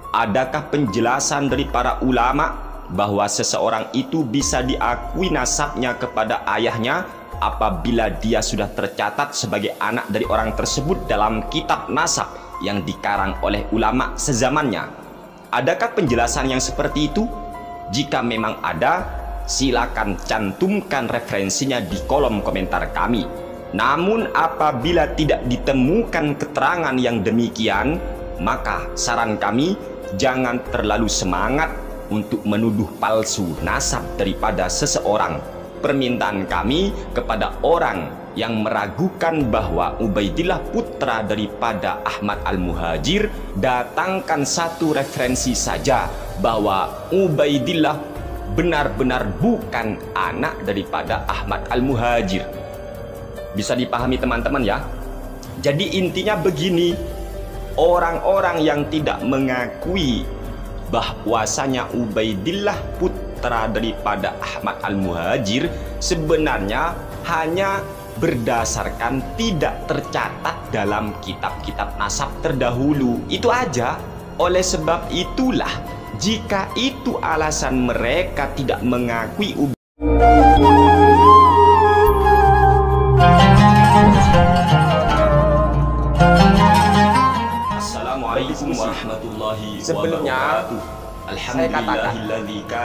Adakah penjelasan dari para ulama bahwa seseorang itu bisa diakui nasabnya kepada ayahnya apabila dia sudah tercatat sebagai anak dari orang tersebut dalam kitab nasab yang dikarang oleh ulama sezamannya? Adakah penjelasan yang seperti itu? Jika memang ada, silakan cantumkan referensinya di kolom komentar kami. Namun apabila tidak ditemukan keterangan yang demikian, maka saran kami jangan terlalu semangat untuk menuduh palsu nasab daripada seseorang. Permintaan kami kepada orang yang meragukan bahwa Ubaidillah putra daripada Ahmad Al-Muhajir, datangkan satu referensi saja bahwa Ubaidillah benar-benar bukan anak daripada Ahmad Al-Muhajir. Bisa dipahami teman-teman ya? Jadi intinya begini, orang-orang yang tidak mengakui bahwasanya Ubaidillah putra daripada Ahmad Al-Muhajir sebenarnya hanya berdasarkan tidak tercatat dalam kitab-kitab nasab terdahulu. Itu aja. Oleh sebab itulah, jika itu alasan mereka tidak mengakui Assalamualaikum warahmatullahi wabarakatuh. Saya katakan,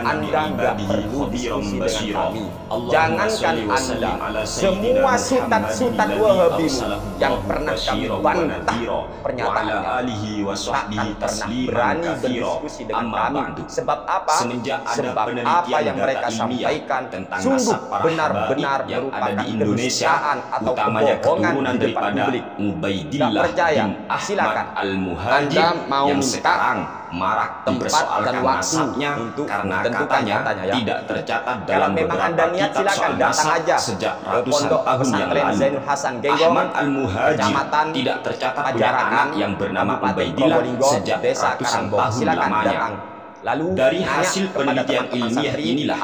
Anda nggak perlu diskusi dengan kami. Jangankan Anda, semua sutat-sutat Wahabimu yang pernah kami bantah pernyataannya, tak akan pernah berani berdiskusi dengan kami. Sebab apa? Sebab apa yang mereka sampaikan sungguh benar-benar merupakan kedustaan atau kebohongan di depan publik. Tidak percaya? Silakan. Anda mau minta marak tempat dan waktu untuk karena katanya ya, tidak tercatat dalam beberapa kitab soal nasab aja sejak ke pondok pesantren Zainul Hasan Genggong, Ahmad Al-Muhajir Kecamatan tidak tercatat punya Pajarangan anak yang bernama Ubaidillah sejak Desa ratusan Karangbong. tahun Silakan lamanya. datang. Lalu Dari hasil penelitian ilmiah inilah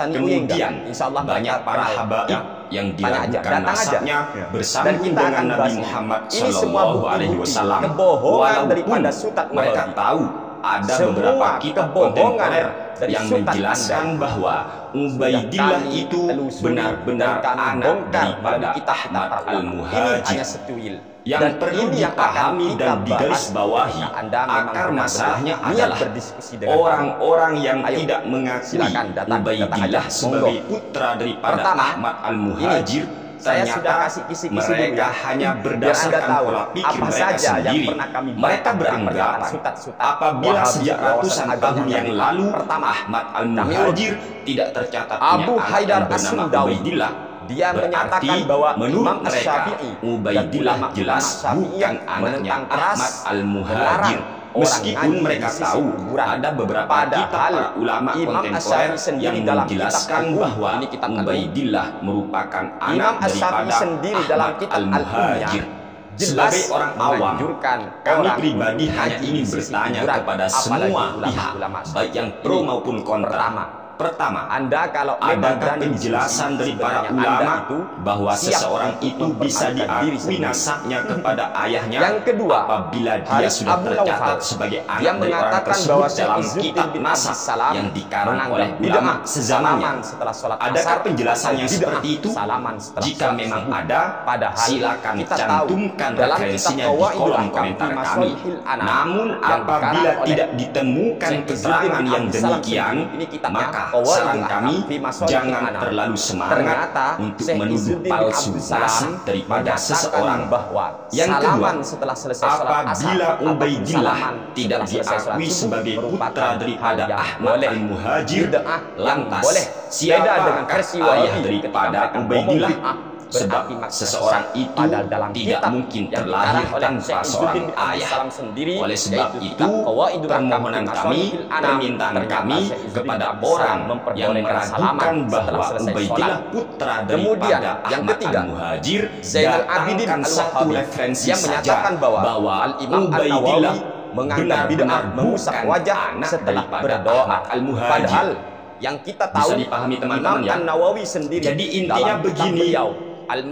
kemudian banyak para habaib yang diragukan nasabnya bersambung dengan Nabi Muhammad Sallallahu Alaihi Wasallam. Walaupun mereka tahu ada beberapa kitab kontemporer yang menjelaskan bahwa Ubaidillah itu benar-benar anak daripada Ahmad Al-Muhajir. Yang perlu dipahami dan digarisbawahi, akar masalahnya adalah orang-orang yang tidak mengakui Ubaidillah sebagai putra daripada Ahmad Al-Muhajir. Saya sudah kasih kisi-kisi dulu ya. Hanya berdasarkan pola pikir mereka sendiri. Mereka beranggapan apabila sejak ratusan tahun yang lalu Ahmad Al-Muhajir tidak tercatat Abu Haidar bernama Ubaidillah, dia menyatakan bahwa menurut mereka Ubaidillah jelas bukan anaknya Ahmad Al-Muhajir. Meskipun mereka tahu ada beberapa kitab para ulama kontemporer yang menjelaskan bahwa Ubaidillah merupakan anak daripada Ahmad Al-Muhajir. Sebagai orang awam, kami pribadi hanya ingin bertanya kepada semua pihak, baik yang pro maupun kontra. Pertama, adakah penjelasan dari para ulama bahwa seseorang itu bisa diakui nasabnya kepada ayahnya? Yang kedua, apabila dia sudah tercatat sebagai anak dari orang tersebut dalam kitab nasab yang dikarang oleh ulama sezamannya? Adakah penjelasan yang seperti itu? Jika memang ada, silakan cantumkan referensinya di kolom komentar kami. Namun apabila tidak ditemukan keterangan yang demikian, maka saran kami jangan terlalu semangat untuk menuduh palsu nasab daripada seseorang. Yang kedua, apabila Ubaidillah tidak diakui sebagai putra daripada Ahmad Al-Muhajir, lantas siapakah ayah daripada Ubaidillah? Sebab seseorang itu tidak mungkin terlahir tanpa seorang ayah. Oleh sebab itu, permohonan kami, permintaan kami kepada orang yang meragukan bahwa Ubaidillah putra daripada Ahmad Al-Muhajir, datangkan satu referensi saja bahwa Ubaidillah benar-benar bukan anak daripada Ahmad Al-Muhajir. Yang kita tahu, bisa dipahami teman-teman ya. Nawawi sendiri. Jadi intinya begini,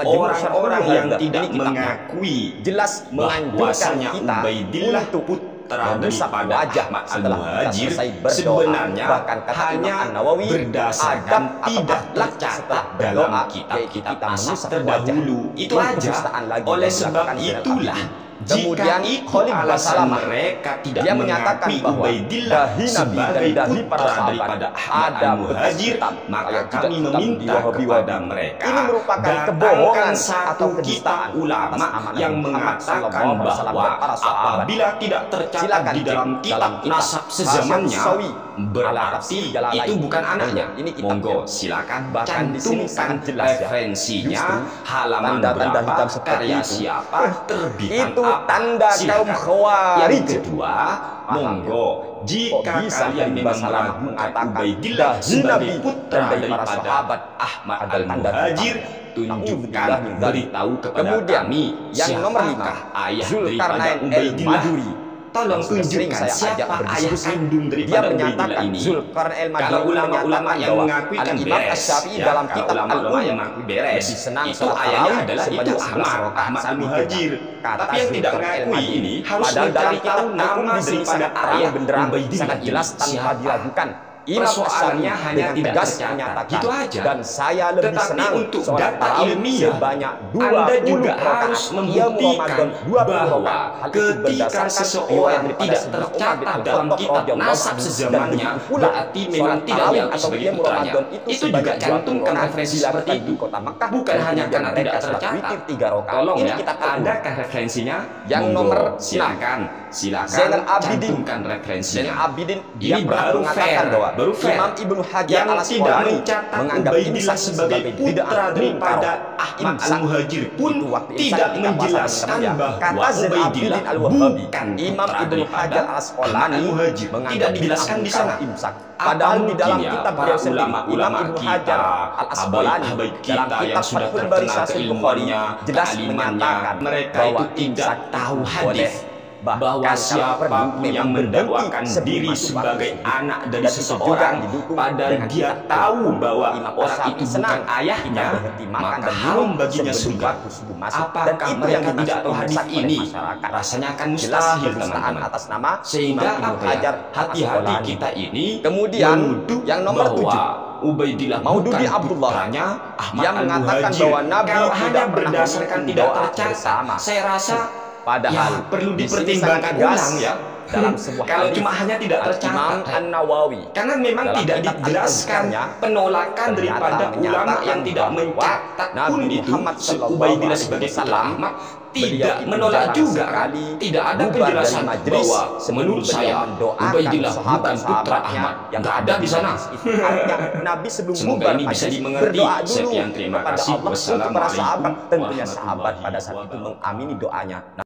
orang-orang yang tidak mengakui jelas menganjurkan kita Ubaidillah untuk putra mengusap daripada wajah Ahmad setelah kita Al-Muhajir selesai berdoa. sebenarnya Bahkan kata hanya Imam An-Nawawi, berdasarkan adab atau tidak akhlak tercatat setelah dalam berdoa, kitab-kitab yaitu kita nasab mengusap terdahulu. wajah. Itu Ini aja. kedustaan lagi Oleh yang sebab dilakukan Zainal itulah, Abidin. jika Kemudian itu Khalid alasan Basalamah, mereka tidak dia menyatakan mengakui bahwa Ubaidillah dahi Nabi sebagai dan dahi para putra sahabat daripada Ahmad ada Al-Muhajir, bekas maka yang tidak kami meminta Wahabi-Wahabi. kepada mereka Ini merupakan datangkan kebohongan satu atau kitab kedustaan ulama atas nama Nabi yang Muhammad mengatakan SAW bahwa dan para sahabat. apabila tidak tercatat Silakan di dalam cek kitab nasab sezamannya, Sawi, berarti Jalalain. itu bukan anaknya. Ini kitabnya. Monggo silakan Bahkan di sini cantumkan sangat jelas ya. referensinya, Justru halaman tanda-tanda berapa, hitam seperti karya itu, siapa, terbitan itu apa. tanda kaum Silakan. Khawarij. Yang kedua, monggo jika bisa kalian memang Basalamah meragukan mengatakan Ubaidillah dahi sebagai Nabi putra dan dari para daripada sahabat Ahmad ada tanda Al-Muhajir, hitam. tunjukkan, Na'udzubillah min dzalik. beritahu kepada Kemudian, kami yang nomor siapakah 5, ayah Zulkarnain daripada Ubaidillah. al-Maduri. Tolong Yang sudah sering tunjukkan saya ajak siapa ayah berdiskusi. kandung Dia daripada Ubaidillah menyatakan ini. Zulkarnain al-Maduri Kalau ulama-ulama yang bahwa mengakui kan Al-Imam beres. Asy-Syafi'i Ya, dalam kalau kitab ulama-ulama yang Al-Umm mengakui beres. lebih senang Itu sholat ayahnya tarawih adalah itu sebanyak 11 Ahmad rakaat Al-Muhajir. Kata Tapi yang tidak Zulkarnain mengakui al-Maduri. ini harus Padahal dalam mencari kitab tahu nama Al-Umm disini daripada sangat terang ayah benderang, Ubaidillah sangat ini jelas tanpa siapa. diragukan. Imam Persoalannya Asy-Syafi'i hanya dengan tidak tegas tercatat. menyatakan, Gitu aja. dan saya lebih Tetapi senang untuk sholat data tarawih ilmiah, sebanyak Anda juga 20 harus rakaat. membuktikan bahwa ketika seseorang tidak tercatat dalam kitab nasab sezamannya, berarti memang tidak dianggap sebagai putranya. Itu juga cantumkan referensi seperti itu. Bukan hanya karena tidak tercatat. Tolong ya, adakah referensinya? Yang Monggo, nomor silakan Zainal Abidin. cantumkan referensinya. Zainal Abidin dia Ini pernah baru mengatakan fair, bahwa baru fair. Imam Ibnu Hajar Yang tidak Al-Asqalani mencatat menganggap Ubaidillah imsak sebagai bid'ah putra daripada mungkar. Ahmad Imsak Al-Muhajir pun itu waktu imsak tidak kita bahas menjelaskan teman-teman ya. bahwa Kata Zainal Ubaidillah Abidin Al-Wahabi, bukan Imam putra Ibnu daripada Hajar Ahmad Al-Asqalani Al-Muhajir. menganggap Tidak dijelaskan bid'ah di sana. mungkar imsak. Apa Padahal di mungkin dalam ya kitab para beliau sendiri, ulama-ulama Imam Ibnu kita, Hajar Al-Asqalani habaib dalam kita yang kitab sudah Fathul Bari terkenal Sahih Bukhari keilmuannya, jelas kealimannya, menyatakan mereka bahwa itu tidak imsak tahu itu hadis boleh. bahwa Bahkan siapapun yang mendakwakan diri sebagai anak dari seseorang, padahal dia tahu bahwa orang itu bukan ayahnya, maka haram baginya surga. Apakah mereka tidak tahu hadis ini? Rasanya akan mustahil, teman-teman. Atas nama Sehingga Imam Ibnu apa ya? Hajar Hati-hati Al-Asqalani. kita ini Kemudian menuduh yang nomor bahwa 7, Ubaidillah Maududi bukan Abdullah putranya Ahmad yang mengatakan Al-Muhajir. bahwa Nabi Kalau tidak hanya pernah berdasarkan memimpin tidak doa tercatat, bersama. saya rasa Padahal ya, perlu di sini dipertimbangkan sangat tegas ulang ya. dalam sebuah Kalau hadis cuma hanya tidak tercatat, Imam An-Nawawi, karena memang dalam tidak kitab dijelaskan Al-Azkarnya, penolakan daripada ternyata ulama yang tidak bahwa mencatat pun Nabi itu Muhammad Ubaidillah SAW sebagai putra Ahmad tidak beliau menolak jarang juga kan? sekali Tidak ada bubar penjelasan dari majelis bahwa sebelum menurut beliau saya mendoakan Ubaidillah bukan putra sahabat-sahabatnya Ahmad. yang Nggak ada di sana. Artinya Nabi sebelum Semoga bubar ini bisa majelis dimengerti. berdoa dulu Sekian, terima kepada kasih. Allah untuk para Wassalamualaikum sahabat. Tentunya sahabat warahmatullahi pada saat itu wabarakatuh. mengamini doanya.